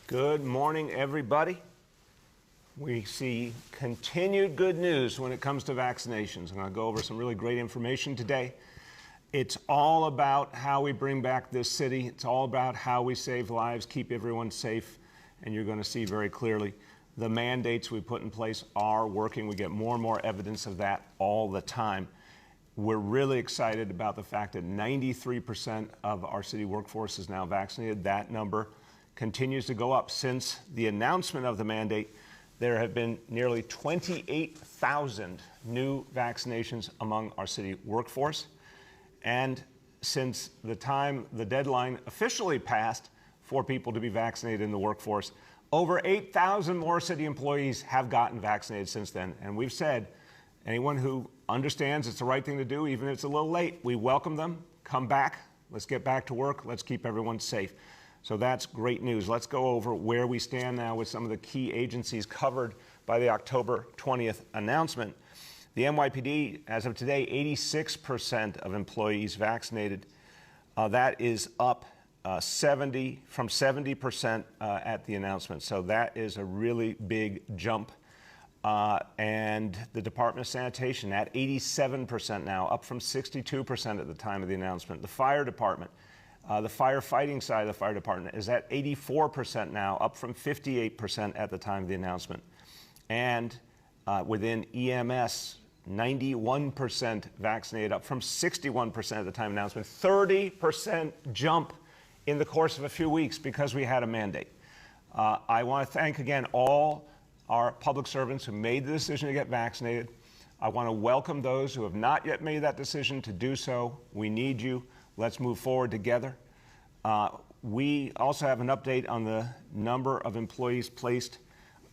Good morning, everybody. We see continued good news when it comes to vaccinations. I'm going to go over some really great information today. It's all about how we bring back this city. It's all about how we save lives, keep everyone safe, and you're going to see very clearly the mandates we put in place are working. We get more and more evidence of that all the time. We're really excited about the fact that 93% of our city workforce is now vaccinated. That number continues to go up. Since the announcement of the mandate, there have been nearly 28,000 new vaccinations among our city workforce. And since the time the deadline officially passed for people to be vaccinated in the workforce, over 8,000 more city employees have gotten vaccinated since then. And we've said, anyone who understands it's the right thing to do, even if it's a little late, we welcome them. Come back. Let's get back to work. Let's keep everyone safe. So that's great news. Let's go over where we stand now with some of the key agencies covered by the October 20th announcement. The NYPD, as of today, 86% of employees vaccinated. That is up from 70% at the announcement. So that is a really big jump. And the Department of Sanitation at 87% now, up from 62% at the time of the announcement. The fire department, the firefighting side of the fire department is at 84% now, up from 58% at the time of the announcement. And within EMS, 91% vaccinated, up from 61% at the time of the announcement. 30% jump in the course of a few weeks because we had a mandate. I want to thank again all our public servants who made the decision to get vaccinated. I want to welcome those who have not yet made that decision to do so. We need you. Let's move forward together. We also have an update on the number of employees placed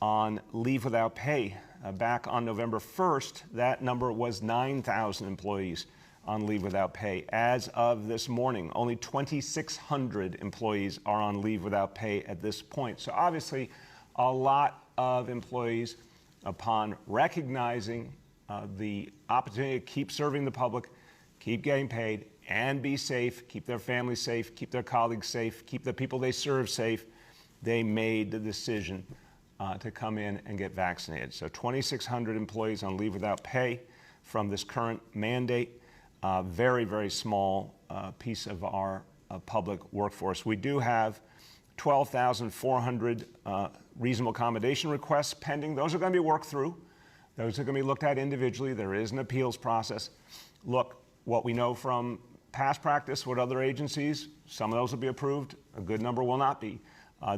on leave without pay. Back on November 1st, that number was 9,000 employees on leave without pay. As of this morning, only 2,600 employees are on leave without pay at this point. So obviously, a lot of employees, upon recognizing the opportunity to keep serving the public, keep getting paid, and be safe, keep their families safe, keep their colleagues safe, keep the people they serve safe, they made the decision to come in and get vaccinated. So 2,600 employees on leave without pay from this current mandate. Very, very small piece of our public workforce. We do have 12,400 reasonable accommodation requests pending. Those are going to be worked through. Those are going to be looked at individually. There is an appeals process. Look, what we know from past practice with other agencies, some of those will be approved, a good number will not be.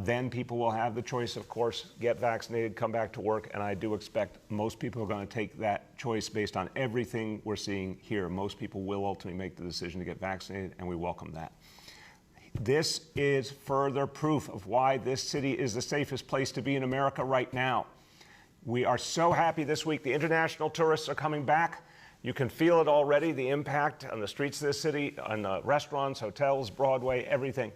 Then people will have the choice, of course, get vaccinated, come back to work, and I do expect most people are going to take that choice based on everything we're seeing here. Most people will ultimately make the decision to get vaccinated, and we welcome that. This is further proof of why this city is the safest place to be in America right now. We are so happy this week. The international tourists are coming back. You can feel it already, the impact on the streets of this city, on the restaurants, hotels, Broadway, everything.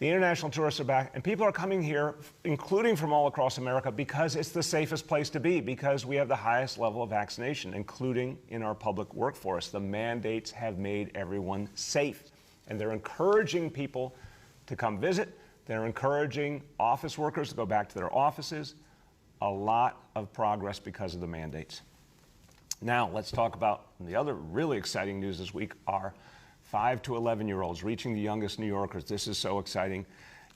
The international tourists are back, and people are coming here, including from all across America, because it's the safest place to be, because we have the highest level of vaccination, including in our public workforce. The mandates have made everyone safe, and they're encouraging people to come visit. They're encouraging office workers to go back to their offices. A lot of progress because of the mandates. Now, let's talk about the other really exciting news this week, our 5 to 11-year-olds reaching the youngest New Yorkers. This is so exciting.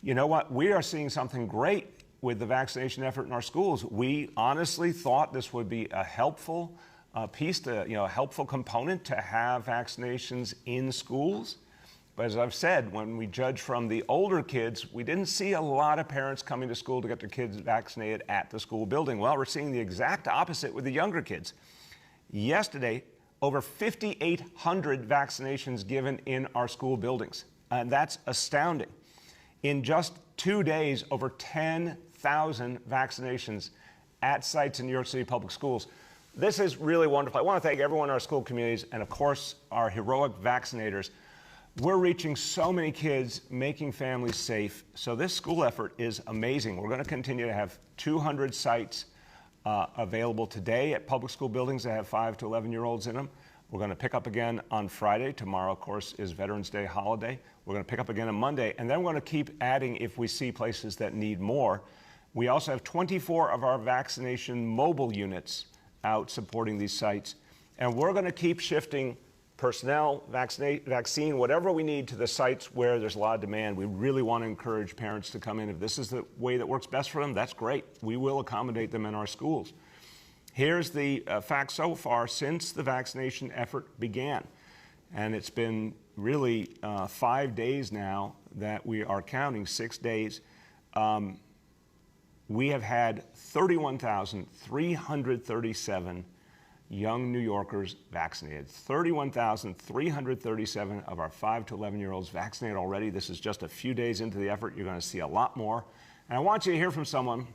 You know what? We are seeing something great with the vaccination effort in our schools. We honestly thought this would be a helpful piece, a helpful component to have vaccinations in schools. But as I've said, when we judge from the older kids, we didn't see a lot of parents coming to school to get their kids vaccinated at the school building. Well, we're seeing the exact opposite with the younger kids. Yesterday, over 5,800 vaccinations given in our school buildings. And that's astounding. In just 2 days, over 10,000 vaccinations at sites in New York City public schools. This is really wonderful. I want to thank everyone in our school communities and, of course, our heroic vaccinators. We're reaching so many kids, making families safe. So this school effort is amazing. We're going to continue to have 200 sites available today at public school buildings that have 5 to 11-year-olds in them. We're going to pick up again on Friday. Tomorrow, of course, is Veterans Day holiday. We're going to pick up again on Monday, and then we're going to keep adding if we see places that need more. We also have 24 of our vaccination mobile units out supporting these sites, and we're going to keep shifting personnel, vaccine, whatever we need to the sites where there's a lot of demand. We really want to encourage parents to come in. If this is the way that works best for them, that's great. We will accommodate them in our schools. Here's the facts so far since the vaccination effort began. And it's been really 5 days now that we are counting, 6 days. We have had 31,337 young New Yorkers vaccinated. 31,337 of our 5 to 11-year-olds vaccinated already. This is just a few days into the effort. You're going to see a lot more. And I want you to hear from someone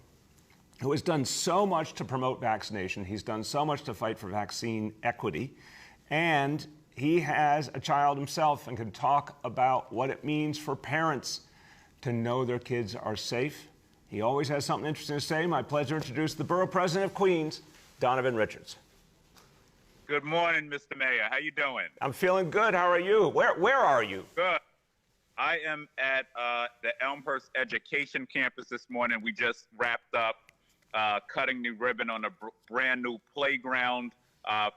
who has done so much to promote vaccination. He's done so much to fight for vaccine equity. And he has a child himself and can talk about what it means for parents to know their kids are safe. He always has something interesting to say. My pleasure to introduce the Borough President of Queens, Donovan Richards. Good morning, Mr. Mayor. How you doing? I'm feeling good. How are you? Where are you? Good. I am at the Elmhurst Education Campus this morning. We just wrapped up cutting new ribbon on a brand new playground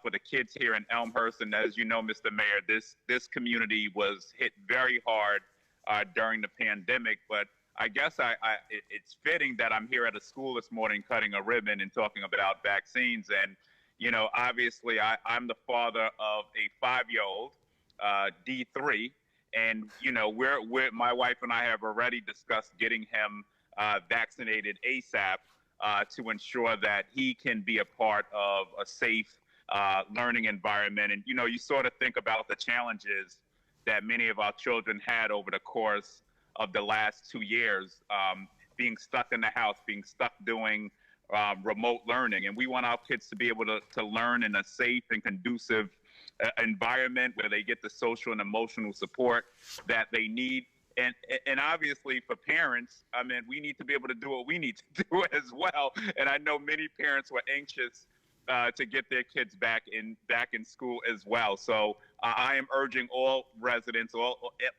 for the kids here in Elmhurst. And as you know, Mr. Mayor, this community was hit very hard during the pandemic. But I guess it's fitting that I'm here at a school this morning cutting a ribbon and talking about vaccines. And, you know, obviously I'm the father of a 5-year-old, D3. And, you know, my wife and I have already discussed getting him vaccinated ASAP to ensure that he can be a part of a safe learning environment. And, you know, you sort of think about the challenges that many of our children had over the course of the last 2 years, being stuck in the house, being stuck doing remote learning. And we want our kids to be able to learn in a safe and conducive environment where they get the social and emotional support that they need. And obviously for parents, I mean, we need to be able to do what we need to do as well. And I know many parents were anxious to get their kids back in school as well. So I am urging all residents,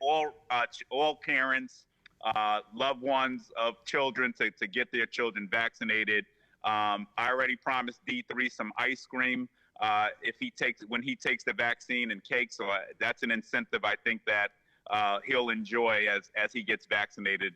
all parents, loved ones of children to get their children vaccinated. I already promised D3 some ice cream when he takes the vaccine and cake. So that's an incentive I think that he'll enjoy as he gets vaccinated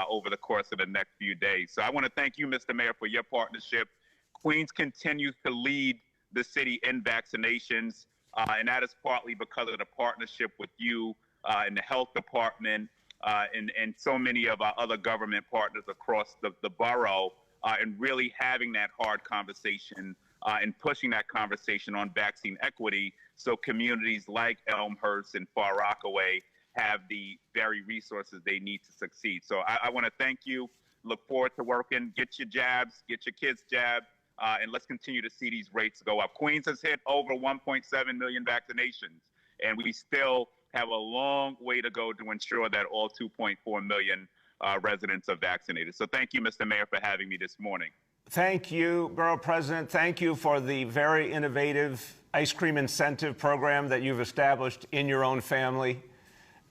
over the course of the next few days. So I want to thank you, Mr. Mayor, for your partnership. Queens continues to lead the city in vaccinations, and that is partly because of the partnership with you and the health department and so many of our other government partners across the borough, and really having that hard conversation and pushing that conversation on vaccine equity so communities like Elmhurst and Far Rockaway have the very resources they need to succeed. So I want to thank you. Look forward to working. Get your jabs, get your kids jabbed, and let's continue to see these rates go up. Queens has hit over 1.7 million vaccinations, and we still have a long way to go to ensure that all 2.4 million residents are vaccinated. So thank you, Mr. Mayor, for having me this morning. Thank you, Borough President. Thank you for the very innovative ice cream incentive program that you've established in your own family.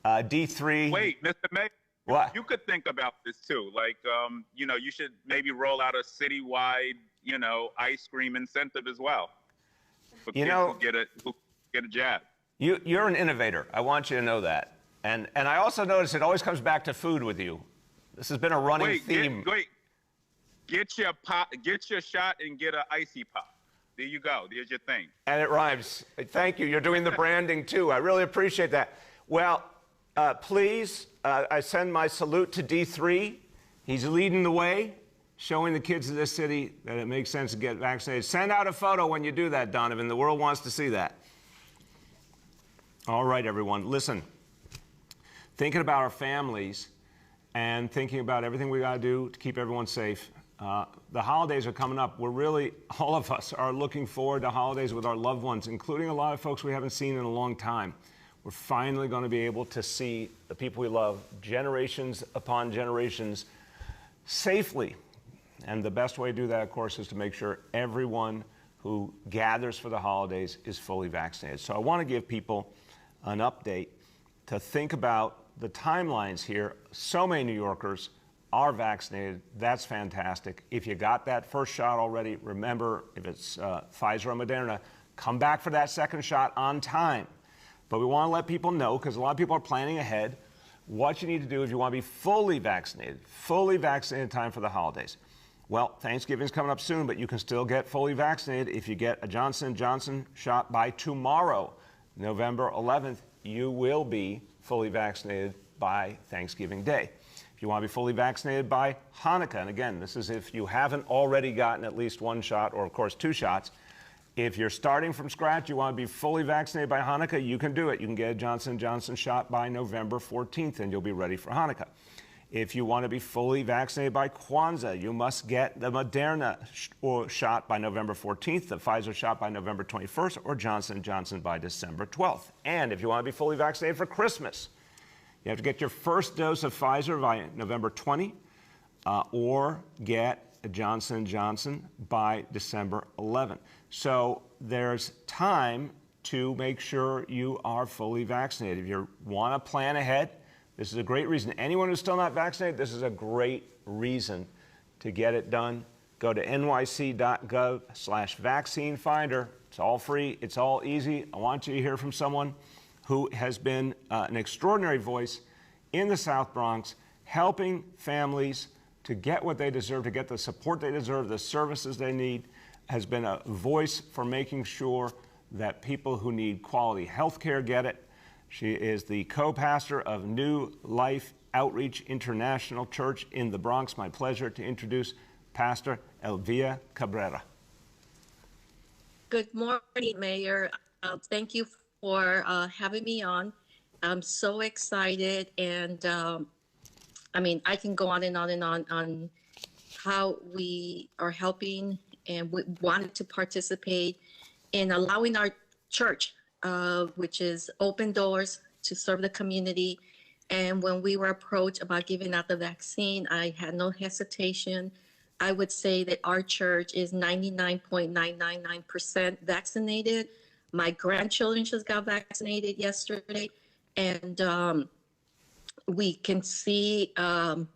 D3. Wait, Mr. Mayor. What? You could think about this too. Like, you know, you should maybe roll out a citywide, you know, ice cream incentive as well for kids who get a jab. You're an innovator. I want you to know that. And I also notice it always comes back to food with you. This has been a running theme. Get your shot and get an icy pop. There you go. There's your thing. And it rhymes. Thank you. You're doing the branding too. I really appreciate that. Well, please, I send my salute to D3. He's leading the way, showing the kids of this city that it makes sense to get vaccinated. Send out a photo when you do that, Donovan. The world wants to see that. All right, everyone. Listen, thinking about our families and thinking about everything we got to do to keep everyone safe. The holidays are coming up. We're really, all of us are looking forward to holidays with our loved ones, including a lot of folks we haven't seen in a long time. We're finally going to be able to see the people we love generations upon generations safely. And the best way to do that, of course, is to make sure everyone who gathers for the holidays is fully vaccinated. So I want to give people an update to think about the timelines here. So many New Yorkers are vaccinated. That's fantastic. If you got that first shot already, remember, if it's Pfizer or Moderna, come back for that second shot on time. But we want to let people know, because a lot of people are planning ahead, what you need to do if you want to be fully vaccinated in time for the holidays. Well, Thanksgiving's coming up soon, but you can still get fully vaccinated if you get a Johnson & Johnson shot by tomorrow, November 11th. You will be fully vaccinated by Thanksgiving Day. If you want to be fully vaccinated by Hanukkah, and again, this is if you haven't already gotten at least one shot, or of course 2 shots. If you're starting from scratch, you want to be fully vaccinated by Hanukkah, you can do it. You can get a Johnson & Johnson shot by November 14th, and you'll be ready for Hanukkah. If you want to be fully vaccinated by Kwanzaa, you must get the Moderna shot by November 14th, the Pfizer shot by November 21st, or Johnson & Johnson by December 12th. And if you want to be fully vaccinated for Christmas, you have to get your first dose of Pfizer by November 20, or get a Johnson & Johnson by December 11. So there's time to make sure you are fully vaccinated. If you want to plan ahead, this is a great reason. Anyone who's still not vaccinated, this is a great reason to get it done. Go to nyc.gov/vaccine finder. It's all free. It's all easy. I want you to hear from someone who has been an extraordinary voice in the South Bronx, helping families to get what they deserve, to get the support they deserve, the services they need, has been a voice for making sure that people who need quality health care get it. She is the co-pastor of New Life Outreach International Church in the Bronx. My pleasure to introduce Pastor Elvia Cabrera. Good morning, Mayor. Thank you for having me on. I'm so excited, and I mean, I can go on and on and on how we are helping, and we wanted to participate in allowing our church, which is open doors to serve the community. And when we were approached about giving out the vaccine, I had no hesitation. I would say that our church is 99.999% vaccinated. My grandchildren just got vaccinated yesterday, and we can see the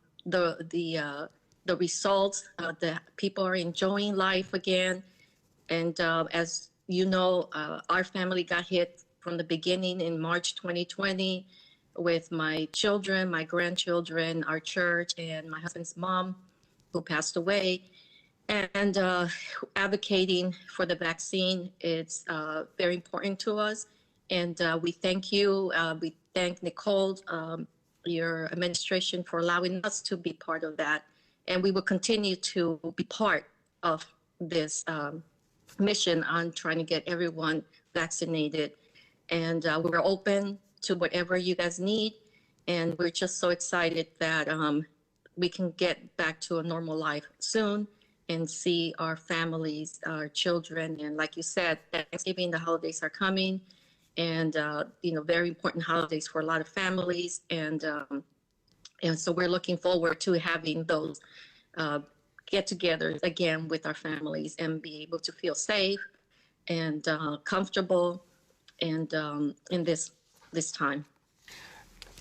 results. That people are enjoying life again, and as you know, our family got hit from the beginning in March 2020 with my children, my grandchildren, our church, and my husband's mom, who passed away. And advocating for the vaccine, it's very important to us. And we thank you. We thank Nicole, your administration, for allowing us to be part of that. And we will continue to be part of this mission on trying to get everyone vaccinated. And we're open to whatever you guys need. And we're just so excited that we can get back to a normal life soon and see our families, our children. And like you said, Thanksgiving, the holidays are coming. And, you know, very important holidays for a lot of families. And so we're looking forward to having those get-togethers again with our families and be able to feel safe and comfortable and in this time.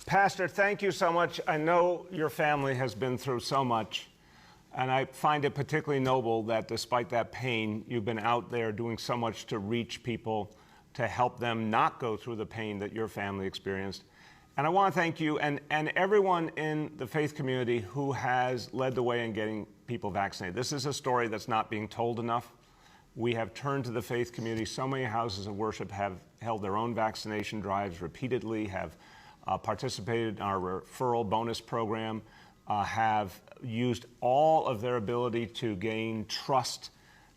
Pastor, thank you so much. I know your family has been through so much, and I find it particularly noble that despite that pain, you've been out there doing so much to reach people, to help them not go through the pain that your family experienced. And I want to thank you and everyone in the faith community who has led the way in getting people vaccinated. This is a story that's not being told enough. We have turned to the faith community. So many houses of worship have held their own vaccination drives repeatedly, have participated in our referral bonus program, have used all of their ability to gain trust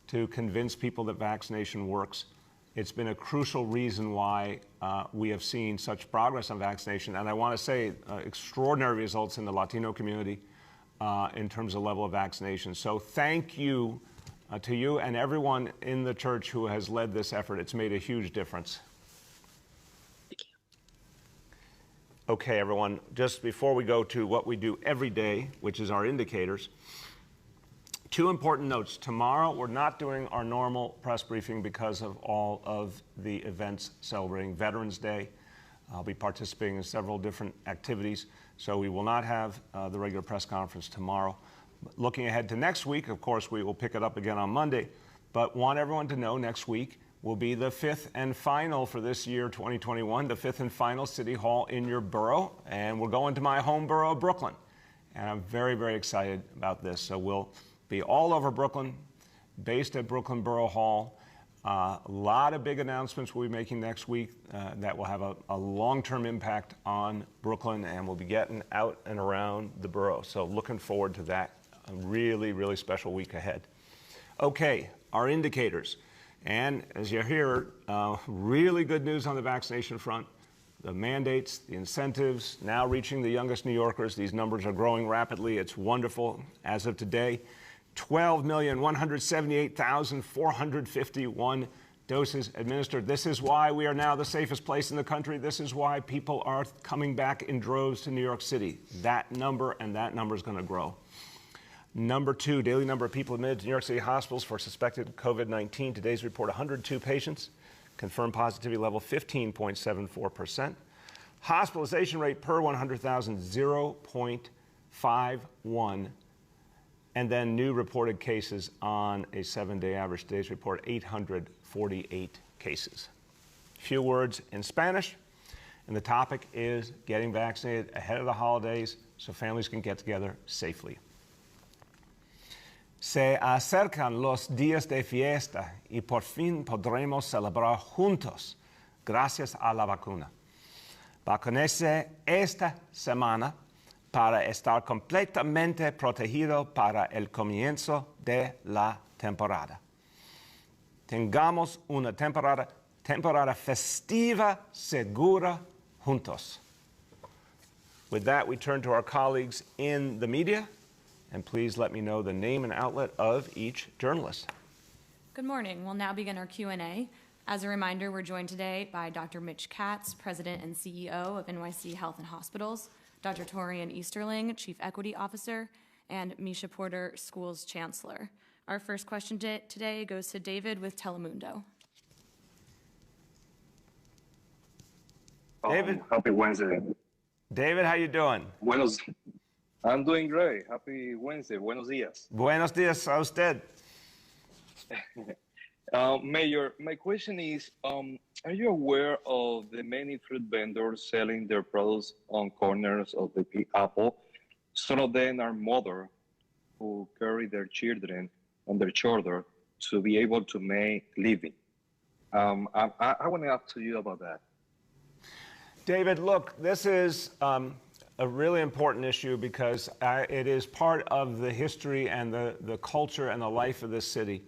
to convince people that vaccination works. It's been a crucial reason why we have seen such progress on vaccination. And I want to say extraordinary results in the Latino community in terms of level of vaccination. So thank you to you and everyone in the church who has led this effort. It's made a huge difference. Thank you. Okay, everyone, just before we go to what we do every day, which is our indicators, Two important notes. Tomorrow, we're not doing our normal press briefing because of all of the events celebrating Veterans Day. I'll be participating in several different activities, so we will not have the regular press conference tomorrow. Looking ahead to next week, of course, we will pick it up again on Monday, but want everyone to know next week will be the fifth and final for this year, 2021, the fifth and final City Hall in your borough, and we're going to my home borough of Brooklyn. And I'm very, very excited about this. So we'll be all over Brooklyn, based at Brooklyn Borough Hall. A lot of big announcements we'll be making next week that will have a long-term impact on Brooklyn, and we'll be getting out and around the borough. So looking forward to that. A really, really special week ahead. Okay, our indicators. And as you hear, really good news on the vaccination front. The mandates, the incentives, now reaching the youngest New Yorkers. These numbers are growing rapidly. It's wonderful. As of today, 12,178,451 doses administered. This is why we are now the safest place in the country. This is why people are coming back in droves to New York City. That number and that number is going to grow. Number two, daily number of people admitted to New York City hospitals for suspected COVID-19. Today's report, 102 patients. Confirmed positivity level, 15.74%. Hospitalization rate per 100,000, 0.51. And then new reported cases on a 7-day average. Today's report, 848 cases. Few words in Spanish. And the topic is getting vaccinated ahead of the holidays so families can get together safely. Se acercan los días de fiesta y por fin podremos celebrar juntos gracias a la vacuna. Vacúnese esta semana para estar completamente protegido para el comienzo de la temporada. Tengamos una temporada festiva segura juntos. With that, we turn to our colleagues in the media. And please let me know the name and outlet of each journalist. Good morning. We'll now begin our Q&A. As a reminder, we're joined today by Dr. Mitch Katz, President and CEO of NYC Health and Hospitals, Dr. Torian Easterling, Chief Equity Officer, and Misha Porter, Schools Chancellor. Our first question today goes to David with Telemundo. David. Happy Wednesday. David, how you doing? I'm doing great. Happy Wednesday. Buenos días. Buenos días a usted. Mayor, my question is, are you aware of the many fruit vendors selling their products on corners of the Big Apple? Some of them are mothers who carry their children on their shoulder to be able to make living. I want to ask you about that. David, look, this is a really important issue because it is part of the history and the culture and the life of this city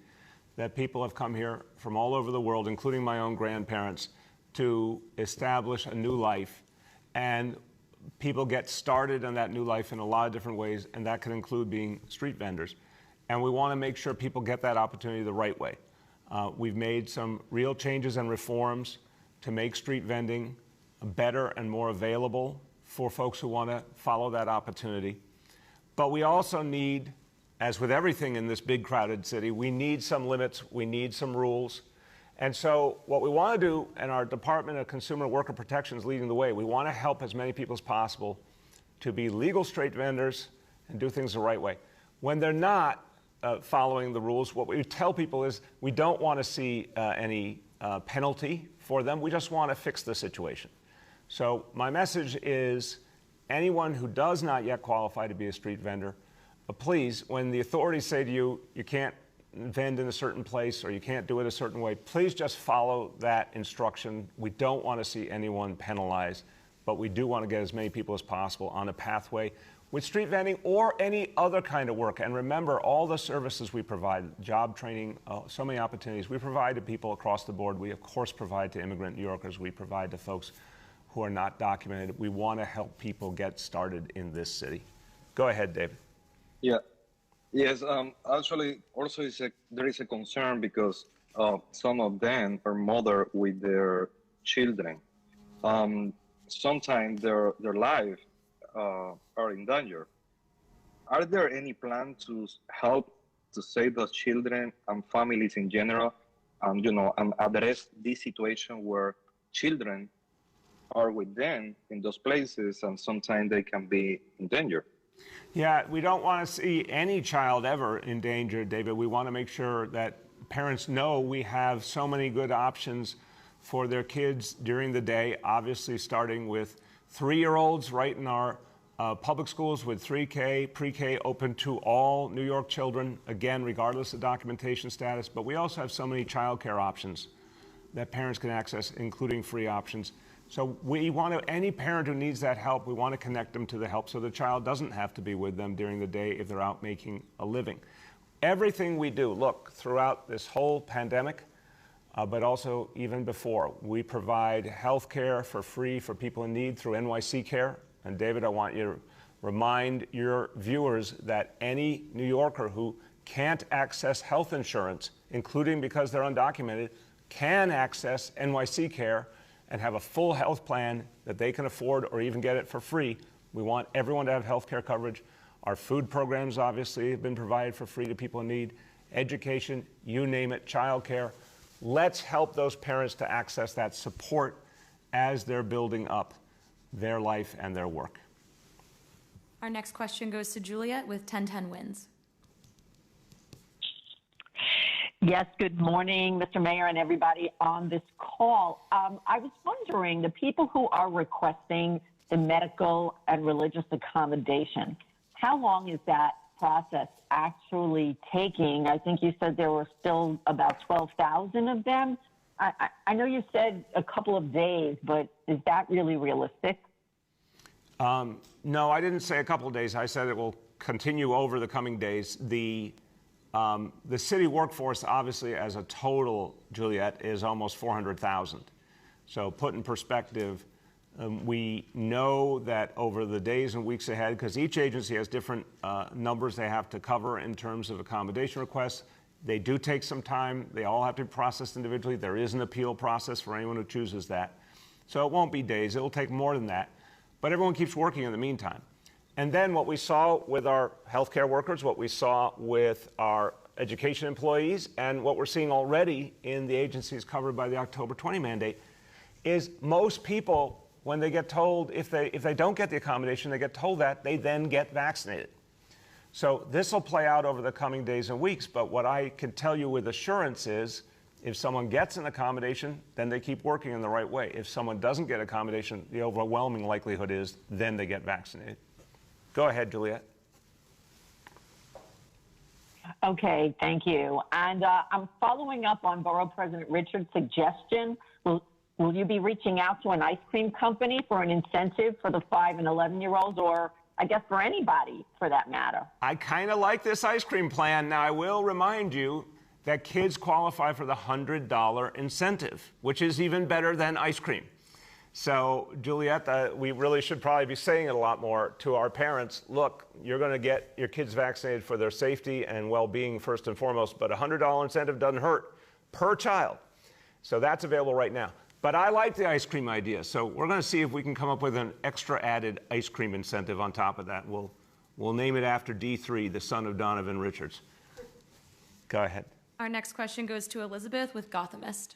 that people have come here from all over the world, including my own grandparents, to establish a new life. And people get started in that new life in a lot of different ways, and that can include being street vendors. And we want to make sure people get that opportunity the right way. We've made some real changes and reforms to make street vending better and more available for folks who want to follow that opportunity. But we also need, as with everything in this big crowded city, we need some limits, we need some rules. And so what we want to do, and our Department of Consumer and Worker Protection is leading the way, we want to help as many people as possible to be legal street vendors and do things the right way. When they're not following the rules, what we tell people is we don't want to see any penalty for them, we just want to fix the situation. So my message is anyone who does not yet qualify to be a street vendor, please, when the authorities say to you, you can't vend in a certain place or you can't do it a certain way, please just follow that instruction. We don't want to see anyone penalized, but we do want to get as many people as possible on a pathway with street vending or any other kind of work. And remember, all the services we provide, job training, so many opportunities, we provide to people across the board. We, of course, provide to immigrant New Yorkers. We provide to folks who are not documented. We want to help people get started in this city. Go ahead, David. Yeah. Yes. Actually, also there is a concern because some of them are mothers with their children. Sometimes their life are in danger. Are there any plans to help to save those children and families in general, and and address this situation where children are with them in those places, and sometimes they can be in danger. Yeah, we don't want to see any child ever in danger, David. We want to make sure that parents know we have so many good options for their kids during the day, obviously starting with 3-year-olds right in our public schools with 3K, pre-K open to all New York children, again, regardless of documentation status. But we also have so many childcare options that parents can access, including free options. So we want to, any parent who needs that help, we want to connect them to the help so the child doesn't have to be with them during the day if they're out making a living. Everything we do, look, throughout this whole pandemic, but also even before, we provide health care for free for people in need through NYC Care. And David, I want you to remind your viewers that any New Yorker who can't access health insurance, including because they're undocumented, can access NYC Care and have a full health plan that they can afford or even get it for free. We want everyone to have health care coverage. Our food programs obviously have been provided for free to people in need. Education, you name it, childcare. Let's help those parents to access that support as they're building up their life and their work. Our next question goes to Juliet with 1010 Wins. Yes, good morning, Mr. Mayor and everybody on this call. I was wondering, the people who are requesting the medical and religious accommodation, how long is that process actually taking? I think you said there were still about 12,000 of them. I know you said a couple of days, but is that really realistic? No, I didn't say a couple of days. I said it will continue over the coming days. The city workforce, obviously, as a total, Juliet, is almost 400,000. So put in perspective, we know that over the days and weeks ahead, because each agency has different numbers they have to cover in terms of accommodation requests, they do take some time. They all have to be processed individually. There is an appeal process for anyone who chooses that. So it won't be days. It will take more than that. But everyone keeps working in the meantime. And then what we saw with our healthcare workers, what we saw with our education employees, and what we're seeing already in the agencies covered by the October 20 mandate, is most people, when they get told, if they don't get the accommodation, they get told that, they then get vaccinated. So this will play out over the coming days and weeks, but what I can tell you with assurance is, if someone gets an accommodation, then they keep working in the right way. If someone doesn't get accommodation, the overwhelming likelihood is then they get vaccinated. Go ahead, Juliet. Okay, thank you. And I'm following up on Borough President Richard's suggestion. Will you be reaching out to an ice cream company for an incentive for the 5 and 11-year-olds, or I guess for anybody for that matter? I kind of like this ice cream plan. Now, I will remind you that kids qualify for the $100 incentive, which is even better than ice cream. So, Juliet, we really should probably be saying it a lot more to our parents. Look, you're going to get your kids vaccinated for their safety and well-being first and foremost, but a $100 incentive doesn't hurt per child. So that's available right now. But I like the ice cream idea, so we're going to see if we can come up with an extra added ice cream incentive on top of that. We'll name it after D3, the son of Donovan Richards. Go ahead. Our next question goes to Elizabeth with Gothamist.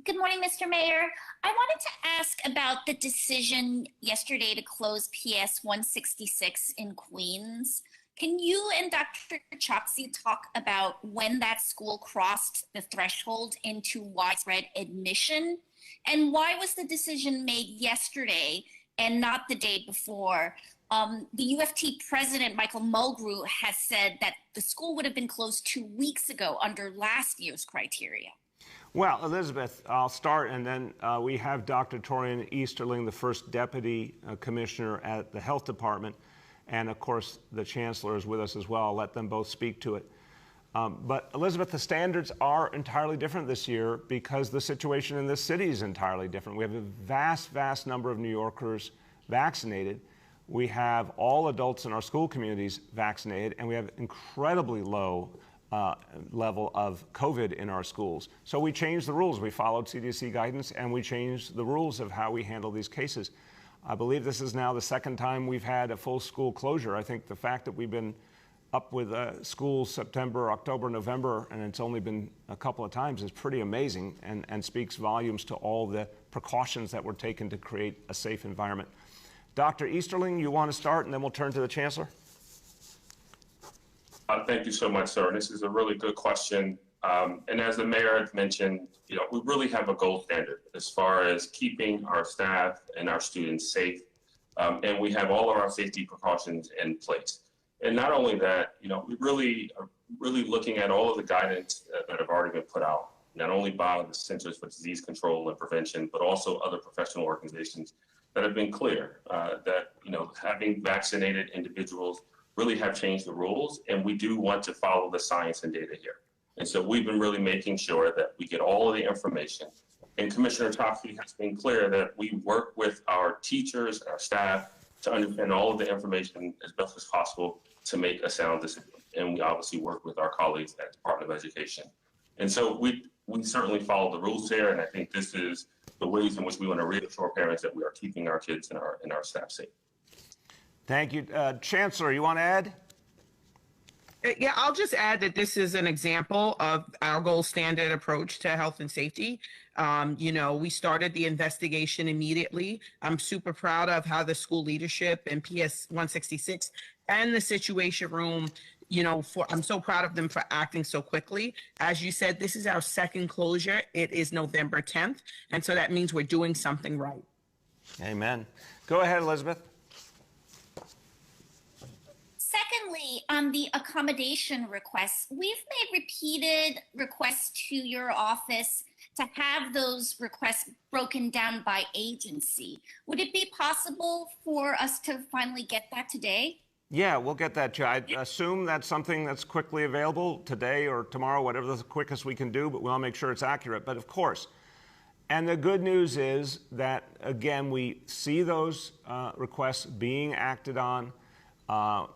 Good morning, Mr. Mayor. I wanted to ask about the decision yesterday to close PS 166 in Queens. Can you and Dr. Choksi talk about when that school crossed the threshold into widespread admission? And why was the decision made yesterday and not the day before? The UFT president, Michael Mulgrew, has said that the school would have been closed 2 weeks ago under last year's criteria. Well, Elizabeth, I'll start, and then we have Dr. Torian Easterling, the first deputy commissioner at the health department, and of course the chancellor is with us as well. I'll let them both speak to it. But Elizabeth, the standards are entirely different this year because the situation in this city is entirely different. We have a vast, vast number of New Yorkers vaccinated. We have all adults in our school communities vaccinated, and we have incredibly low level of COVID in our schools. So we changed the rules. We followed CDC guidance, and we changed the rules of how we handle these cases. I believe this is now the second time we've had a full school closure. I think the fact that we've been up with schools September, October, November, and it's only been a couple of times is pretty amazing and speaks volumes to all the precautions that were taken to create a safe environment. Dr. Easterling, you want to start, and then we'll turn to the Chancellor? Thank you so much, sir. This is a really good question. And as the mayor had mentioned, we really have a gold standard as far as keeping our staff and our students safe. And we have all of our safety precautions in place. And not only that, we really are looking at all of the guidance that have already been put out, not only by the Centers for Disease Control and Prevention, but also other professional organizations that have been clear that, having vaccinated individuals really have changed the rules, and we do want to follow the science and data here. And so we've been really making sure that we get all of the information. And Commissioner Toffee has been clear that we work with our teachers, our staff, to understand all of the information as best as possible to make a sound decision. And we obviously work with our colleagues at the Department of Education. And so we certainly follow the rules here, and I think this is the ways in which we want to reassure parents that we are keeping our kids and our staff safe. Thank you. Chancellor, you want to add? Yeah, I'll just add that this is an example of our gold standard approach to health and safety. We started the investigation immediately. I'm super proud of how the school leadership and PS 166 and the Situation Room, I'm so proud of them for acting so quickly. As you said, this is our second closure. It is November 10th. And so that means we're doing something right. Amen. Go ahead, Elizabeth. Secondly, on the accommodation requests, we've made repeated requests to your office to have those requests broken down by agency. Would it be possible for us to finally get that today? Yeah, we'll get that to you. I assume that's something that's quickly available today or tomorrow, whatever the quickest we can do, but we'll make sure it's accurate. But of course, and the good news is that, again, we see those requests being acted on.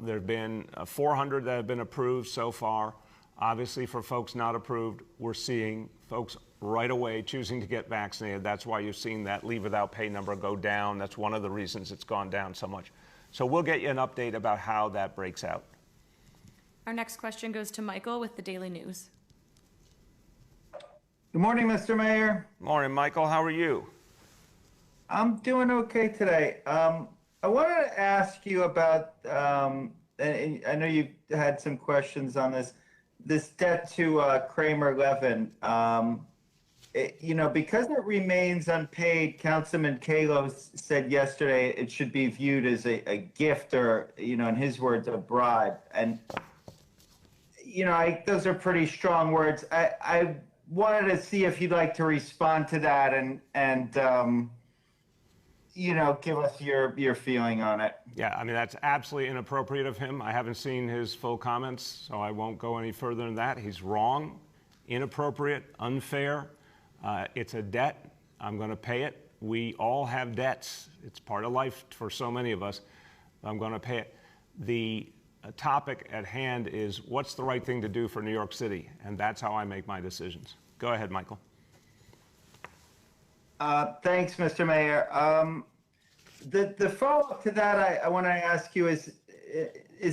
There have been 400 that have been approved so far. Obviously, for folks not approved, we're seeing folks right away choosing to get vaccinated. That's why you've seen that leave without pay number go down. That's one of the reasons it's gone down so much. So we'll get you an update about how that breaks out. Our next question goes to Michael with the Daily News. Good morning, Mr. Mayor. Morning, Michael. How are you? I'm doing okay today. I wanted to ask you about, and I know you had some questions on this debt to Kramer-Levin. Because it remains unpaid, Councilman Kalo said yesterday it should be viewed as a gift or, in his words, a bribe. And, those are pretty strong words. I wanted to see if you'd like to respond to that and give us your feeling on it. Yeah, I mean, that's absolutely inappropriate of him. I haven't seen his full comments, so I won't go any further than that. He's wrong, inappropriate, unfair. It's a debt. I'm going to pay it. We all have debts. It's part of life for so many of us. I'm going to pay it. The topic at hand is what's the right thing to do for New York City, and that's how I make my decisions. Go ahead, Michael. Thanks, Mr. Mayor. The follow-up to that I want to ask you is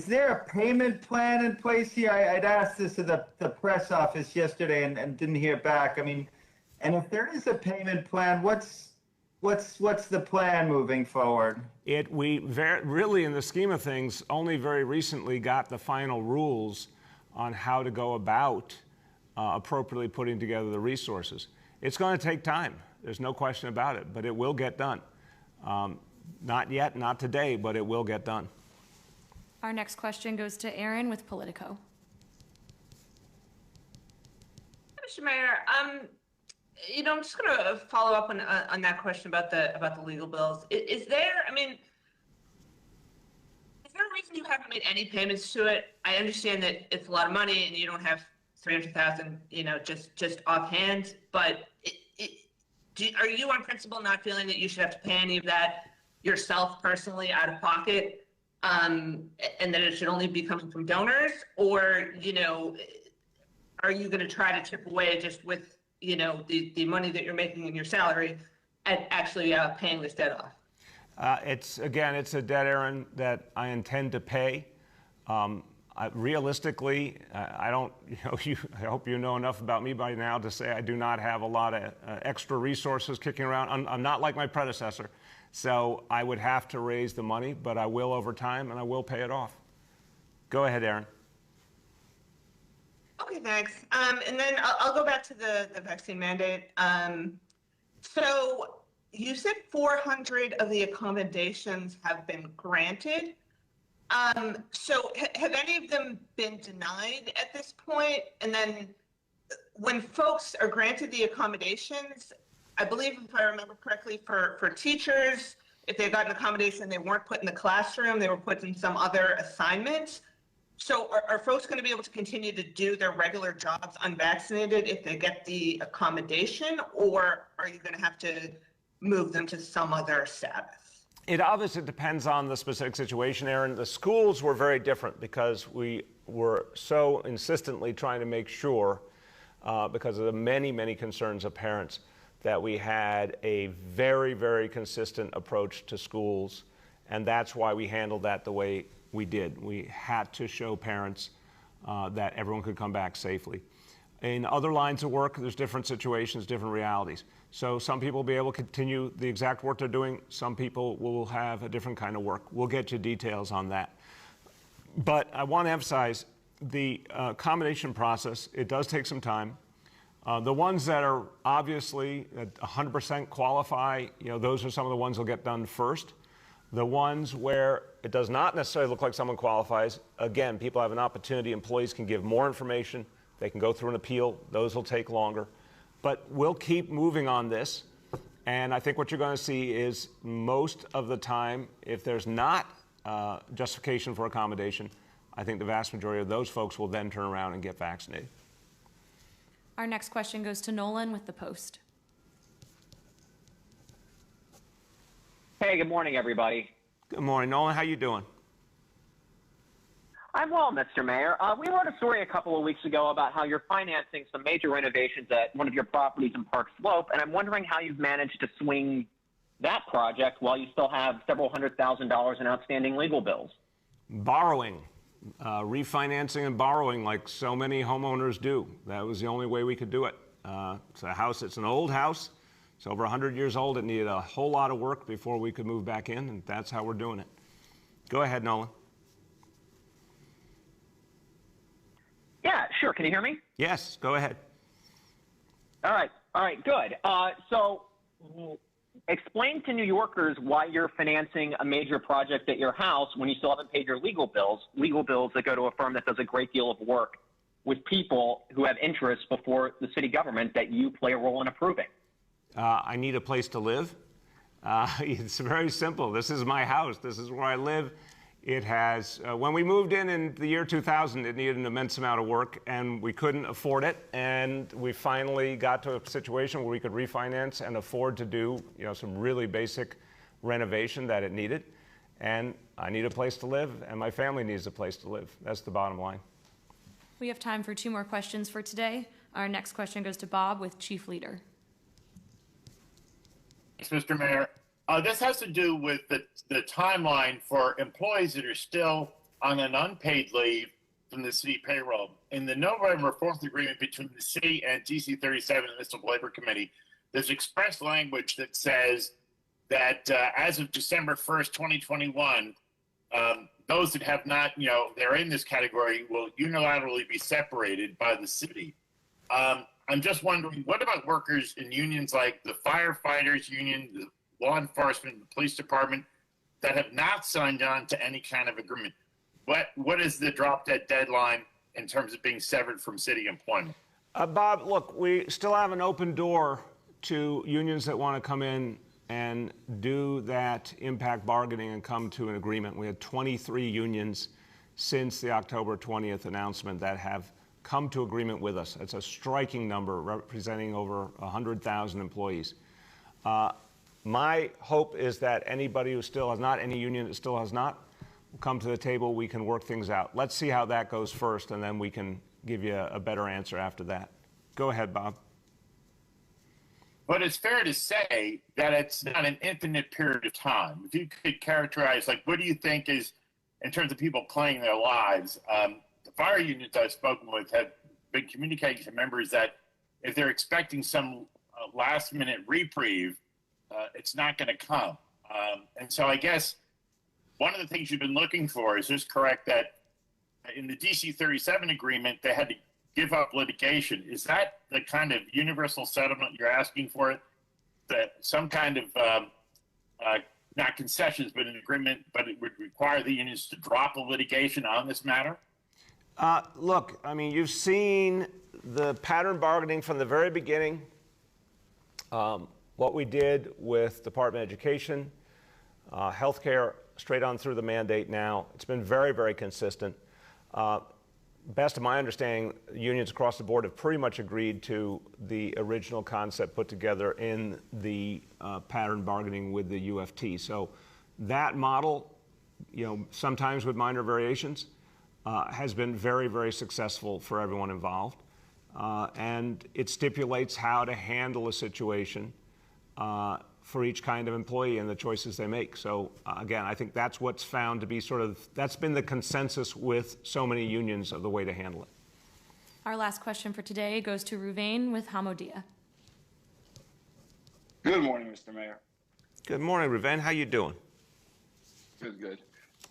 there a payment plan in place here? I'd asked this to the press office yesterday and didn't hear back. I mean, and if there is a payment plan, what's the plan moving forward? We really, in the scheme of things, only very recently got the final rules on how to go about appropriately putting together the resources. It's going to take time. There's no question about it, but it will get done. Not yet, not today, but it will get done. Our next question goes to Aaron with Politico. Mr. Mayor, I'm just going to follow up on that question about the legal bills. Is there a reason you haven't made any payments to it? I understand that it's a lot of money and you don't have $300,000, just offhand, but are you on principle not feeling that you should have to pay any of that yourself personally out of pocket, and that it should only be coming from donors? Or, are you going to try to chip away just with, the money that you're making in your salary at actually paying this debt off? It's a debt, Aaron, that I intend to pay. Realistically, I don't, I hope you know enough about me by now to say I do not have a lot of extra resources kicking around. I'm not like my predecessor, so I would have to raise the money, but I will over time, and I will pay it off. Go ahead, Aaron. Okay, thanks. And then I'll go back to the vaccine mandate. So you said 400 of the accommodations have been granted. So have any of them been denied at this point? And then when folks are granted the accommodations, I believe if I remember correctly, for teachers, if they got an accommodation, they weren't put in the classroom, they were put in some other assignments. So are folks going to be able to continue to do their regular jobs unvaccinated if they get the accommodation, or are you going to have to move them to some other status? It obviously depends on the specific situation, Aaron. The schools were very different because we were so insistently trying to make sure, because of the many, many concerns of parents, that we had a very, very consistent approach to schools. And that's why we handled that the way we did. We had to show parents that everyone could come back safely. In other lines of work, there's different situations, different realities. So some people will be able to continue the exact work they're doing. Some people will have a different kind of work. We'll get you details on that. But I want to emphasize the accommodation process. It does take some time. The ones that are obviously at 100% qualify, those are some of the ones that will get done first. The ones where it does not necessarily look like someone qualifies, again, people have an opportunity. Employees can give more information. They can go through an appeal. Those will take longer. But we'll keep moving on this. And I think what you're going to see is most of the time, if there's not justification for accommodation, I think the vast majority of those folks will then turn around and get vaccinated. Our next question goes to Nolan with the Post. Hey, good morning, everybody. Good morning, Nolan. How you doing? I'm well, Mr. Mayor. We wrote a story a couple of weeks ago about how you're financing some major renovations at one of your properties in Park Slope, and I'm wondering how you've managed to swing that project while you still have several $100,000 in outstanding legal bills. Borrowing, refinancing and borrowing like so many homeowners do. That was the only way we could do it. It's a house, it's an old house. It's over 100 years old. It needed a whole lot of work before we could move back in, and that's how we're doing it. Go ahead, Nolan. Yeah, sure. Can you hear me? Yes, go ahead. All right, good. So explain to New Yorkers why you're financing a major project at your house when you still haven't paid your legal bills that go to a firm that does a great deal of work with people who have interests before the city government that you play a role in approving. I need a place to live. It's very simple. This is my house. This is where I live. It has, when we moved in the year 2000, it needed an immense amount of work, and we couldn't afford it. And we finally got to a situation where we could refinance and afford to do, some really basic renovation that it needed. And I need a place to live, and my family needs a place to live. That's the bottom line. We have time for 2 more questions for today. Our next question goes to Bob with Chief Leader. Thanks, Mr. Mayor. This has to do with the timeline for employees that are still on an unpaid leave from the city payroll. In the November 4th agreement between the city and DC 37 and the Municipal Labor Committee, there's express language that says that as of December 1st, 2021, those that have not, they're in this category will unilaterally be separated by the city. I'm just wondering, what about workers in unions like the Firefighters Union, the law enforcement, the police department that have not signed on to any kind of agreement? What is the drop dead deadline in terms of being severed from city employment? Bob, look, we still have an open door to unions that want to come in and do that impact bargaining and come to an agreement. We had 23 unions since the October 20th announcement that have come to agreement with us. It's a striking number, representing over 100,000 employees. My hope is that anybody who still has not, any union that still has not, will come to the table. We can work things out. Let's see how that goes first, and then we can give you a better answer after that. Go ahead, Bob. But it's fair to say that it's not an infinite period of time. If you could characterize, like, what do you think is, in terms of people playing their lives? The fire unions I've spoken with have been communicating to members that if they're expecting some last-minute reprieve, it's not going to come. And so I guess one of the things you've been looking for, is this correct, that in the DC 37 agreement, they had to give up litigation. Is that the kind of universal settlement you're asking for? That some kind of, not concessions, but an agreement, but it would require the unions to drop a litigation on this matter? Look, I mean, you've seen the pattern bargaining from the very beginning, what we did with Department of Education, healthcare, straight on through the mandate now. It's been very, very consistent. Best of my understanding, unions across the board have pretty much agreed to the original concept put together in the pattern bargaining with the UFT. So that model, sometimes with minor variations, has been very, very successful for everyone involved. And it stipulates how to handle a situation for each kind of employee and the choices they make. So again, I think that's what's found to be that's been the consensus with so many unions of the way to handle it. Our last question for today goes to Ruvain with Hamodia. Good morning, Mr. Mayor. Good morning, Ruvain. How you doing? Good.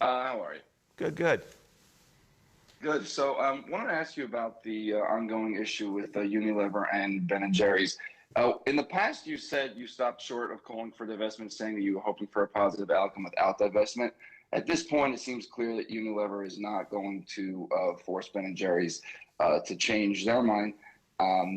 How are you? Good. Good. So wanted to ask you about the ongoing issue with Unilever and Ben & Jerry's. In the past, you said you stopped short of calling for divestment, saying that you were hoping for a positive outcome without divestment. At this point, it seems clear that Unilever is not going to force Ben & Jerry's to change their mind.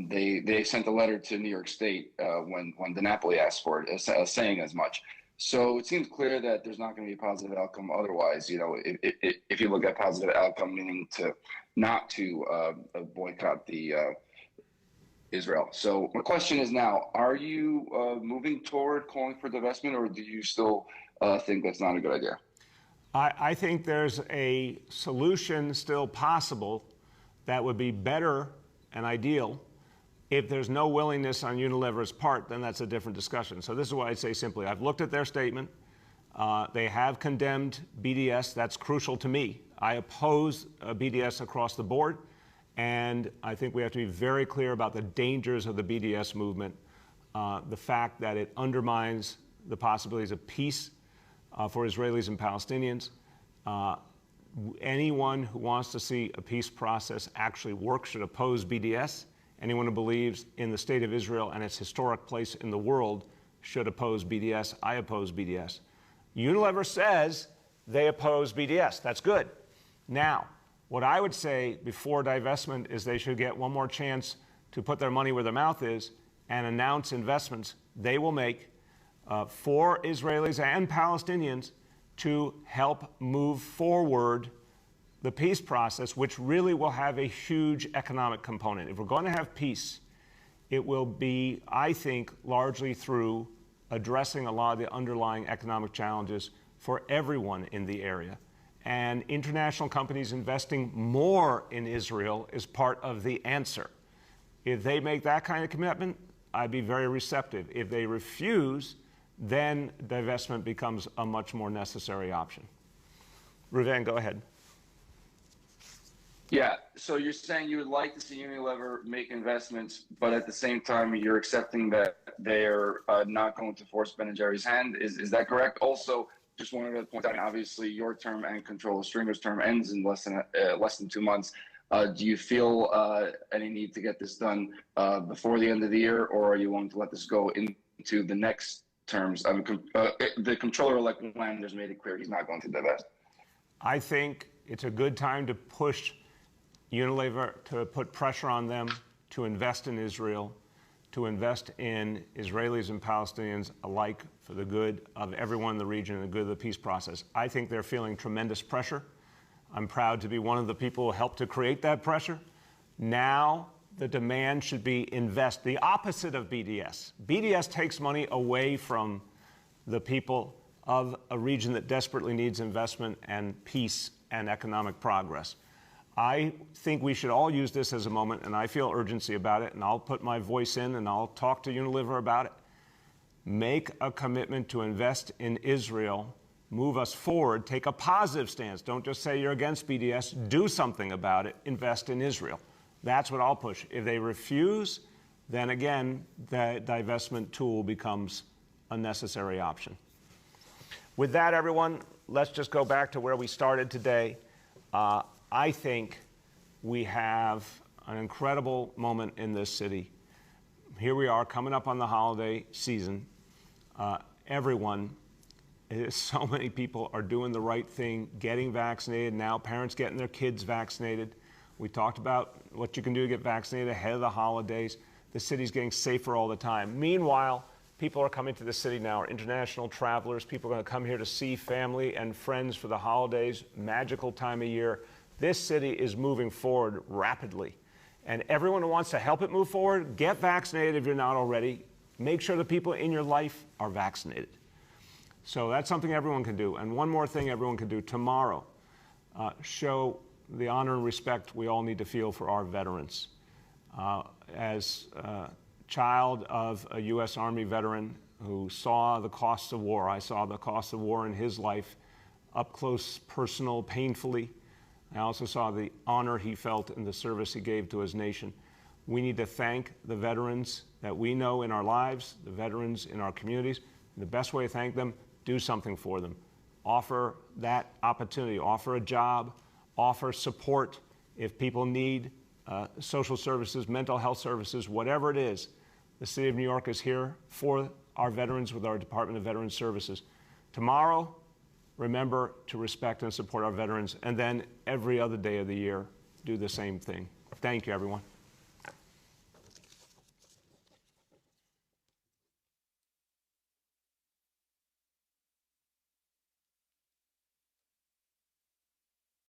They sent a letter to New York State when DiNapoli asked for it, saying as much. So it seems clear that there's not going to be a positive outcome. Otherwise, if you look at positive outcome, meaning not to boycott the Israel. So my question is now, are you moving toward calling for divestment, or do you still think that's not a good idea? I think there's a solution still possible that would be better and ideal. If there's no willingness on Unilever's part, then that's a different discussion. So this is what I'd say simply. I've looked at their statement. They have condemned BDS. That's crucial to me. I oppose BDS across the board. And I think we have to be very clear about the dangers of the BDS movement, the fact that it undermines the possibilities of peace for Israelis and Palestinians. Anyone who wants to see a peace process actually work should oppose BDS. Anyone who believes in the state of Israel and its historic place in the world should oppose BDS. I oppose BDS. Unilever says they oppose BDS. That's good. Now, what I would say before divestment is they should get one more chance to put their money where their mouth is and announce investments they will make for Israelis and Palestinians to help move forward the peace process, which really will have a huge economic component. If we're going to have peace, it will be, I think, largely through addressing a lot of the underlying economic challenges for everyone in the area. And international companies investing more in Israel is part of the answer. If they make that kind of commitment, I'd be very receptive. If they refuse, then divestment becomes a much more necessary option. Ruvain, go ahead. Yeah, so you're saying you would like to see Unilever make investments, but at the same time, you're accepting that they're not going to force Ben & Jerry's hand. Is that correct? Also, just wanted to point out, obviously, your term and Controller Stringer's term ends in less than 2 months. Do you feel any need to get this done before the end of the year, or are you willing to let this go into the next terms? The Controller-elect Landers made it clear he's not going to divest. I think it's a good time to push Unilever, to put pressure on them to invest in Israel, to invest in Israelis and Palestinians alike for the good of everyone in the region and the good of the peace process. I think they're feeling tremendous pressure. I'm proud to be one of the people who helped to create that pressure. Now the demand should be invest, the opposite of BDS. BDS takes money away from the people of a region that desperately needs investment and peace and economic progress. I think we should all use this as a moment, and I feel urgency about it, and I'll put my voice in and I'll talk to Unilever about it. Make a commitment to invest in Israel, move us forward, take a positive stance. Don't just say you're against BDS, do something about it, invest in Israel. That's what I'll push. If they refuse, then again, the divestment tool becomes a necessary option. With that, everyone, let's just go back to where we started today. I think we have an incredible moment in this city. Here we are coming up on the holiday season. Everyone, so many people are doing the right thing, getting vaccinated now, parents getting their kids vaccinated. We talked about what you can do to get vaccinated ahead of the holidays. The city's getting safer all the time. Meanwhile, people are coming to the city now, are international travelers. People are going to come here to see family and friends for the holidays, magical time of year. This city is moving forward rapidly. And everyone who wants to help it move forward, get vaccinated if you're not already. Make sure the people in your life are vaccinated. So that's something everyone can do. And one more thing everyone can do tomorrow, show the honor and respect we all need to feel for our veterans. As a child of a U.S. Army veteran who saw the costs of war, I saw the costs of war in his life up close, personal, painfully. I also saw the honor he felt in the service he gave to his nation. We need to thank the veterans that we know in our lives, the veterans in our communities. And the best way to thank them, do something for them. Offer that opportunity, offer a job, offer support if people need social services, mental health services, whatever it is. The City of New York is here for our veterans with our Department of Veterans Services. Tomorrow, remember to respect and support our veterans, and then every other day of the year, do the same thing. Thank you, everyone.